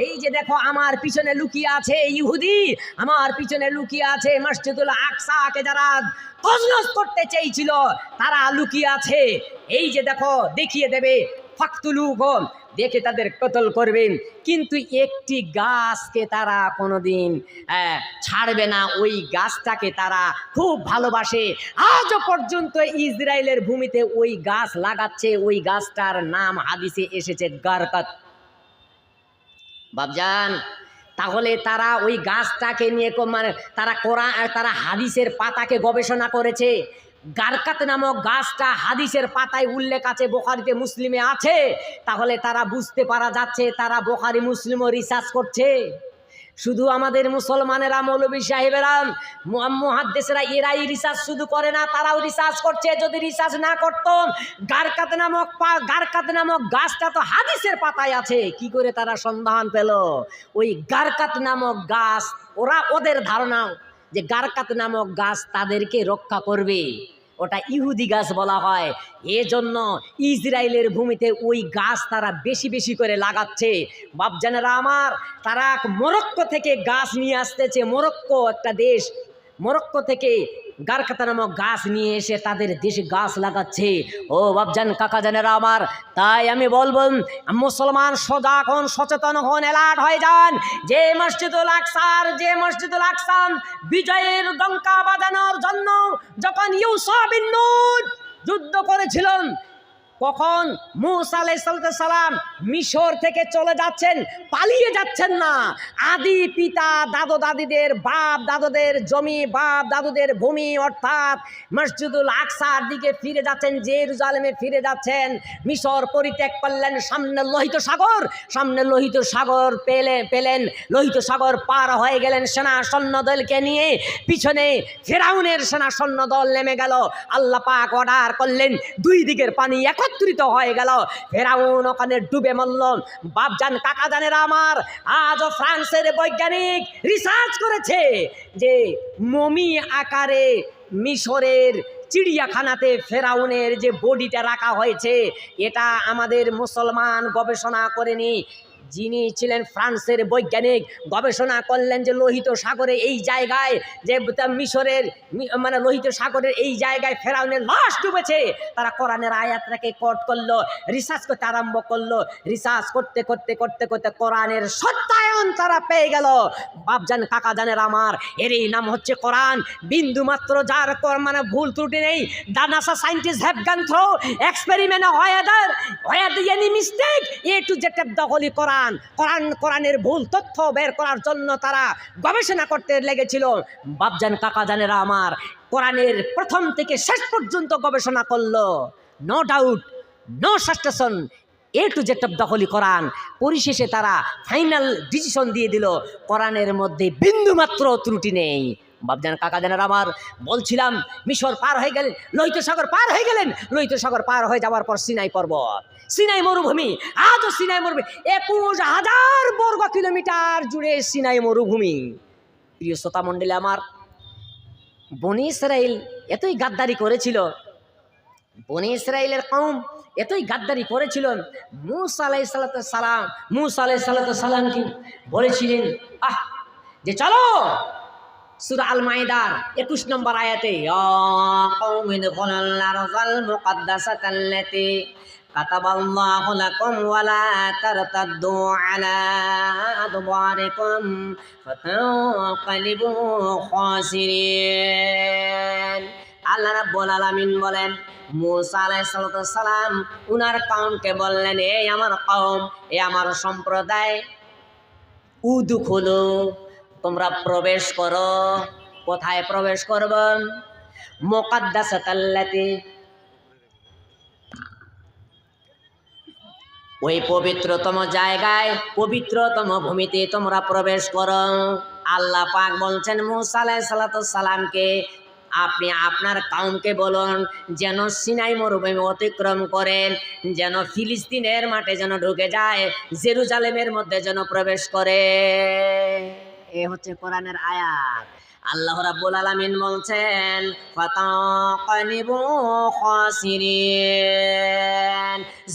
এই যে দেখো আমার পিছনে লুকিয়ে আছে ইহুদি, আমার পিছনে লুকিয়ে আছে মসজিদুল আকসাকে যারা তছনছ করতে চেয়েছিল তারা লুকিয়ে আছে। এই যে দেখো দেখিয়ে দেবে ফাকতুলুহুম, দেখে তাদের কতল করবেন, কিন্তু একটি গাছকে তারা কোনোদিন ছাড়বে না। ওই গাছটাকে তারা খুব ভালোবাসে, আজও পর্যন্ত ইসরায়েলের ভূমিতে ওই গাছ লাগাচ্ছে। ওই গাছটার নাম হাদিসে এসেছে গারকাত। বাবজান, তাহলে তারা ওই গাছটাকে নিয়ে মানে তারা হাদিসের পাতাকে গবেষণা করেছে। গারকাত নামক গাছটা হাদিসের পাতায় উল্লেখ আছে, বুখারীতে মুসলিমে আছে। তাহলে তারা বুঝতে পারা যাচ্ছে তারা বুখারী মুসলিমও রিসার্চ করছে। শুধু আমাদের মুসলমানেরা, মৌলভী সাহেবেরা, মুহাদ্দিসরা এরাই রিসার্চ শুধু করে না, তারাও রিসার্চ করছে। যদি রিসার্চ না করত, গারকাত নামক গাছটা তো হাদিসের পাতায় আছে, কি করে তারা সন্ধান পেল? ওই গারকাত নামক গাছ, ওদের ধারণা যে গারকাত নামক গাছ তাদেরকে রক্ষা করবে, ওটা ইহুদি গাছ বলা হয়। এজন্য ইসরায়েলের ভূমিতে ওই গাছ তারা বেশি বেশি করে লাগাচ্ছে। বাপজানেরা আমার, তারা মরক্কো থেকে গাছ নিয়ে আসতেছে। মরক্কো একটা দেশ, মরক্কো থেকে গারকাত নামক গাছ নিয়ে এসে তাদের দেশে গাছ লাগাচ্ছে। ও বাপজান, কাকা জানেরা আমার, তাই আমি বলবো মুসলমান সজাগ হন, সচেতন হন, অ্যালার্ট হয়ে যান। যে মসজিদুল আকসা বিজয়ের ডঙ্কা বাজানোর জন্য যখন ইউসা বিন নূন যুদ্ধ করেছিলেন, কখন মূসা আলাইহিস সালাম মিশর থেকে চলে যাচ্ছেন, পালিয়ে যাচ্ছেন না। আদি পিতা দাদু দাদিদের, বাপ দাদুদের জমি, বাপ দাদুদের ভূমি অর্থাৎ মসজিদুল আকসার দিকে ফিরে যাচ্ছেন, জেরুজালেমে ফিরে যাচ্ছেন। মিশর পরিত্যাগ করলেন, সামনে লোহিত সাগর পেলেন। লোহিত সাগর পার হয়ে গেলেন সেনা সৈন্যদলকে নিয়ে, পিছনে ফেরাউনের সেনা সৈন্যদল নেমে গেল। আল্লাহ পাক অর্ডার করলেন, দুই দিকের পানি একত্রিত হয়ে গেল, ফেরাউন ওখানে ডুবে মরল। বাপজান, কাকা জানেরা আমার, আজও ফ্রান্সের বৈজ্ঞানিক রিসার্চ করেছে যে মমি আকারে মিশরের চিড়িয়াখানাতে ফেরাউনের যে বডিটা রাখা হয়েছে, এটা আমাদের মুসলমান গবেষণা করেনি। যিনি ছিলেন ফ্রান্সের বৈজ্ঞানিক, গবেষণা করলেন যে লোহিত সাগরে এই জায়গায়, যে মিশরের মানে লোহিত সাগরের এই জায়গায় ফেরাউনের লাশ ডুবেছে। তারা কোরআনের আয়াতটাকে কোট করলো, রিসার্চ করতে আরম্ভ করলো। রিসার্চ করতে করতে করতে করতে কোরআনের সত্যায়ন তারা পেয়ে গেল। বাপজান, কাকা জানের আমার, এরই নাম হচ্ছে কোরআন। বিন্দু মাত্র যার মানে ভুল ত্রুটি নেই। The NASA scientist have gone through experiment where any mistake A to Z of the holy কোরআনের ভুল তথ্য বের করার জন্য তারা গবেষণা করতে লেগেছিল। বাপজান, কাকা জানেরা আমার, কোরআনের প্রথম থেকে শেষ পর্যন্ত গবেষণা করলো, no doubt, no suspension, A to Z of the holy Quran. পরিশেষে তারা ফাইনাল ডিসিশন দিয়ে দিল, কোরআনের মধ্যে বিন্দুমাত্র ত্রুটি নেই। বাপজান, কাকা জানের আমার, বলছিলাম মিশর পার হয়ে গেলেন, লোহিত সাগর পার হয়ে গেলেন। লোহিত সাগর পার হয়ে যাওয়ার পর সিনাই পর্বত, সিনাই মরুভূমি, আজও সিনাই মরুভূমি 21,000 বর্গ কিলোমিটার জুড়ে সিনাই মরুভূমি। প্রিয় শ্রোতা মণ্ডলী আমার, বনি ইসরাইল এতই গাদ্দারি করেছিল, বনি ইসরাইলের কওম এতই গাদ্দারি করেছিলেন, মূসা আলাইহিস সালামকে বলেছিলেন যে চলো, সূরা আল মাইদার 21 নম্বর আয়াতে, ইয়া কওমি দুখুলুল আরযাল মুকাদ্দাসাতাল্লাতী কাতাবাল্লাহু লাকুম ওয়া লা তারতাদ্দু আলা আদবারিকুম ফাতানকালিবু খাসিরিন। আল্লাহ রাব্বুল আলামিন বলেন, মূসা আলাইহিস সালাম উনার কওমকে বললেন, এই আমার কওম, এ আমার সম্প্রদায়, উদখুলু, তোমরা প্রবেশ করো। কোথায় প্রবেশ করব? মুকাদ্দাসাতাল্লাতী, ওই পবিত্রতম জায়গায়, পবিত্রতম ভূমিতে তোমরা প্রবেশ করো। আল্লাহ পাক বলছেন মূসা আলাইহিস সালামকে, আপনি আপনার কওমকে বলুন যেন সিনাই মরুভূমি অতিক্রম করেন, যেন ফিলিস্তিনের মাঠে যেন ঢুকে যায়, জেরুজালেমের মধ্যে যেন প্রবেশ করে। এ হচ্ছে কোরআনের আয়াত। আল্লাহ রাব্বুল আলামিন বলছেন ফাতাকানিবু খাসিরিন,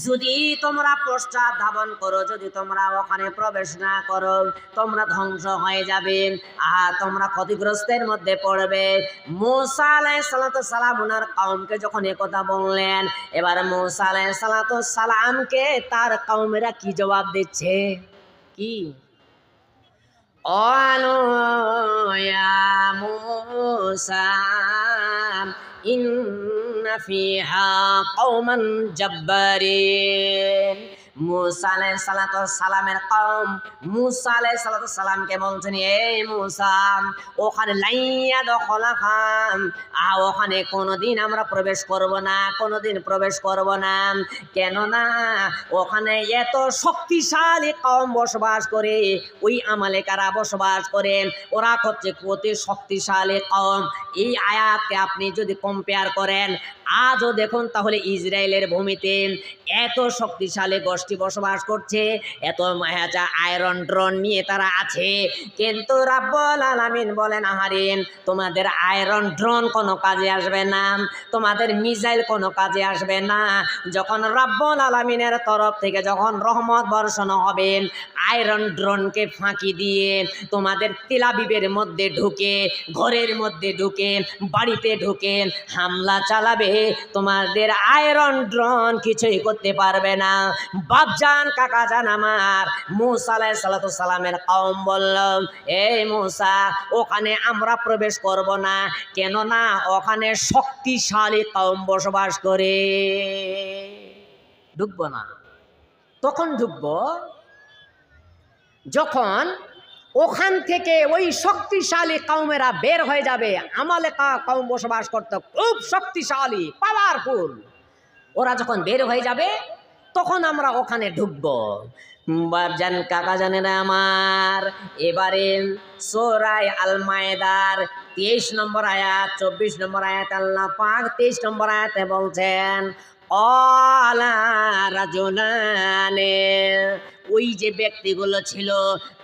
যদি তোমরা পশ্চাৎ ধাবন করো, যদি তোমরা ওখানে প্রবেশ না করো, তোমরা ধ্বংস হয়ে যাবে, তোমরা ক্ষতিগ্রস্তের মধ্যে পড়বে। মূসা আলাইহিস সালাম ওনার কওমকে যখন একথা বললেন, এবার মূসা আলাইহিস সালামকে তার কওমেরা কি জবাব দিচ্ছে? কি قالوا يا موسى إن فيها قوما جبارين। মূসা আলাইহিস সালামের কওম মূসা আলাইহিস সালামকে বলছেন, এই মূসা, ওখানে লাইয়া দখলাহাম, ওখানে কোনোদিন আমরা প্রবেশ করব না, কোনোদিন প্রবেশ করব না। কেননা ওখানে এত শক্তিশালী কওম বসবাস করে, ওই আমালেকারা বসবাস করেন, ওরা হচ্ছে অতি শক্তিশালী কওম। এই আয়াতকে আপনি যদি কম্পেয়ার করেন, আজও দেখুন তাহলে ইসরায়েলের ভূমিতে এত শক্তিশালী গোষ্ঠী বসবাস করছে, এত আয়রন ড্রোন নিয়ে তারা আছে, কিন্তু রাব্বুল আলামিন বলেন, আহারিন, তোমাদের আয়রন ড্রোন কোনো কাজে আসবে না, তোমাদের মিসাইল কোনো কাজে আসবে না। যখন রাব্বুল আলামিনের তরফ থেকে যখন রহমত বর্ষণ হবে, আয়রন ড্রোনকে ফাঁকি দিয়ে তোমাদের তেল আবিবের মধ্যে ঢুকে, ঘরের মধ্যে ঢুকে, বাড়িতে ঢুকে হামলা চালাবে, তোমাদের আয়রন ড্রোন কিছুই করতে পারবে না। বাপজান, কাকাজান আমার, মূসা আলাইহিস সালামের কওম বলল, এই মূসা, ওখানে আমরা প্রবেশ করব না, কেননা ওখানে শক্তিশালী কওম বসবাস করে, ঢুকবো না। তখন ঢুকবো যখন ওখান থেকে ওই শক্তিশালী কওমেরা বের হয়ে যাবে। আমালেকা কওম বসবাস করত, খুব শক্তিশালী, পাওয়ারফুল। ওরা যখন বের হয়ে যাবে তখন আমরা ওখানে ঢুকবো। বাপজান, কাকা জানেরা আমার, এবারে সূরা আল মায়েদার 23 নম্বর আয়াত, 24 নম্বর আয়াত আল্লাহ পাক 23 নম্বর আয়াতে বলছেন, ক্বালা রাজুলানে, ওই যে ব্যক্তিগুলো ছিল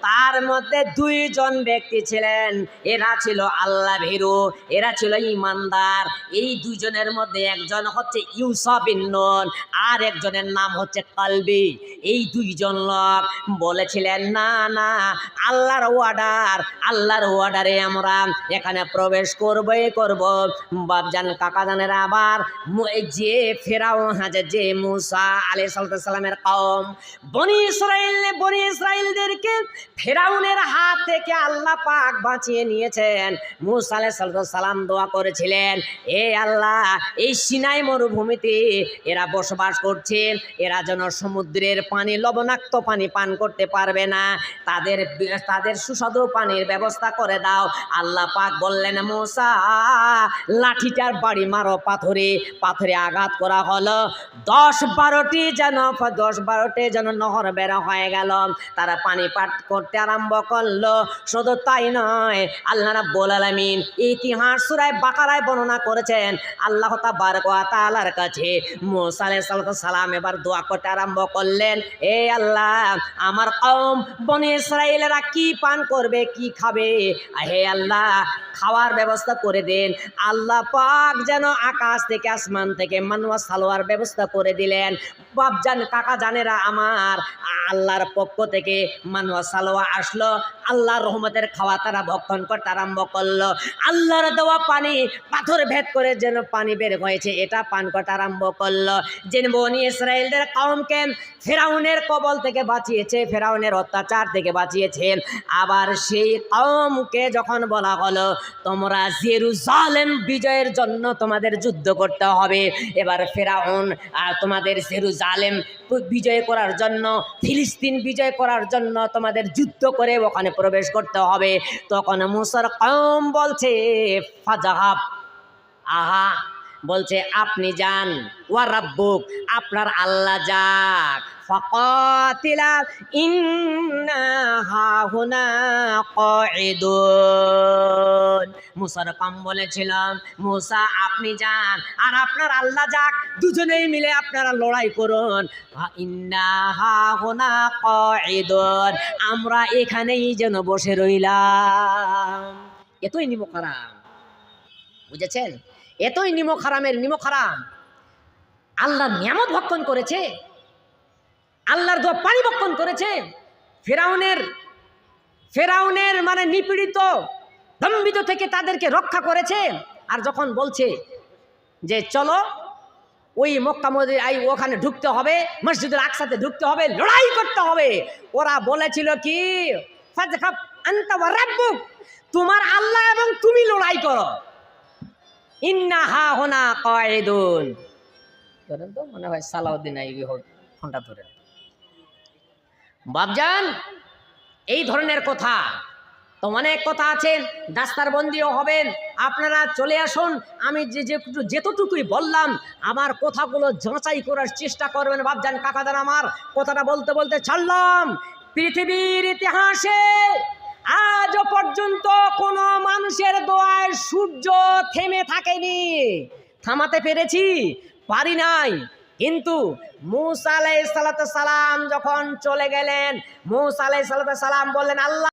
তার মধ্যে 2 জন ব্যক্তি ছিলেন, এরা ছিল আল্লাহ ভীরু, এরা ছিল ইমানদার। এই 2 জনের মধ্যে একজন হচ্ছে ইউসা বিন নুন, আর একজনের নাম হচ্ছে কালবি। এই 2 জন লোক বলেছিলেন, না না, আল্লাহর ওয়ার্ডারে আমরা এখানে প্রবেশ করবই করব। বাপজান, কাকা জানের, আবার যে ফেরাউন, যে মূসা আলাইহিস সালামের কওম বনি ইসরাইলদেরকে ফেরাউনের হাত থেকে আল্লাহ পাক বাঁচিয়ে নিয়েছেন। মূসা আলাইহিস সালাম দোয়া করেছিলেন, এ আল্লাহ, এই সিনাই মরুভূমিতে এরা বসবাস করছে, এরা যেন সমুদ্রের পানি, লবণাক্ত পানি পান করতে পারবে না, তাদের সুস্বাদু পানির ব্যবস্থা করে দাও। আল্লাহ পাক বললেন, মূসা, লাঠিটার বাড়ি মারো পাথরে। পাথরে আঘাত করা হলো, 10-12টি যেন নহর বের হয়ে গেল, তারা পানি পান করতে আরম্ভ করলো। শুধু তাই নয়, আল্লাহ রাব্বুল আলামিন ইতিহাস সূরা বাকারায় বর্ণনা করেছেন, আল্লাহ তাবারক ওয়া তাআলার কাছে মূসা আলাইহিস সালাম এবার দোয়া করতে আরম্ভ করলেন, এ আল্লাহ, আমার কওম বনি ইসরাইলেরা কি পান করবে, কি খাবে, হে আল্লাহ, খাওয়ার ব্যবস্থা করে দেন। আল্লাহ পাক যেন আকাশ থেকে, আসমান থেকে মানুয়া সালোয়ার ব্যবস্থা করে দিলেন। বাপজান, কাকা জানেরা আমার, আল্লাহর পক্ষ থেকে মানুয়া সালোয়া আসলো, আল্লাহর রহমতের খাওয়া তারা ভক্ষণ করতে আরম্ভ করলো। আল্লাহর দেওয়া পানি পাথর ভেদ করে যেন পানি বের হয়েছে, এটা পান করতে আরম্ভ করলো। যেন বনি ইসরাইলদের কওমকে ফেরাউনের কবল থেকে বাঁচিয়েছে, ফেরাউনের অত্যাচার থেকে বাঁচিয়েছে। আবার সেই কওমকে যখন বলা হলো, তোমরা জেরুজালেম বিজয়ের জন্য তোমাদের যুদ্ধ করতে হবে, এবার ফেরাউন তোমাদের জেরুজালেম বিজয় করার জন্য, ফিলিস্তিন বিজয় করার জন্য তোমাদের যুদ্ধ করে ওখানে প্রবেশ করতে হবে। তখন মূসার কওম বলছে, ফাজাহাব, আহা, বলছে আপনি যান, ওয়া রাব্বুক, আপনার আল্লাহ যাক, ফাকাতিলা ইন্না হাহুনা কাঈদুন। মূসার কওম বলেছিলাম, মূসা আপনি যান আর আপনার আল্লাহ যাক, দুজনেই মিলে আপনারা লড়াই করুন। ইন্না হাহুনা কাঈদুন, আমরা এখানেই যেন বসে রইলাম। এতই নিমক হারাম, বুঝেছেন? এতই নিমক হারামের নিমক হারাম। আল্লাহর নিয়ামত ভক্ষণ করেছে, আল্লাহর দোয়া পানি ভক্ষণ করেছে, ফেরাউনের মানে নিপীড়িত দম্ভিত থেকে তাদেরকে রক্ষা করেছে। আর যখন বলছে যে চলো ওই মক্কা মদিনা ওখানে ঢুকতে হবে, মসজিদুল আকসাতে ঢুকতে হবে, লড়াই করতে হবে, ওরা বলেছিল কি ফাজখাব আনতা ওয়া রাব্বুক, তোমার আল্লাহ এবং তুমি লড়াই করো, ইন্না হা হুনা কায়িদুন। ধরেন তো, মনে হয় সালাউদ্দিন আইয়ুবী ফোনটা ধরেন। বাপজান, এই ধরনের কথা তো অনেক কথা আছে, দাস্তারবন্দিও হবেন, আপনারা চলে আসুন। আমি যেতটুকুই বললাম আমার কথাগুলো যাচাই করার চেষ্টা করবেন। বাপজান কাকাদান, আমার কথাটা বলতে বলতে ছাড়লাম। পৃথিবীর ইতিহাসে আজও পর্যন্ত কোনো মানুষের দোয়ায় সূর্য থেমে থাকেনি। থামাতে পেরেছি? পারি নাই। কিন্তু মূসা আলাইহিস সালাম যখন চলে গেলেন, মূসা আলাইহিস সালাম বললেন, আল্লাহ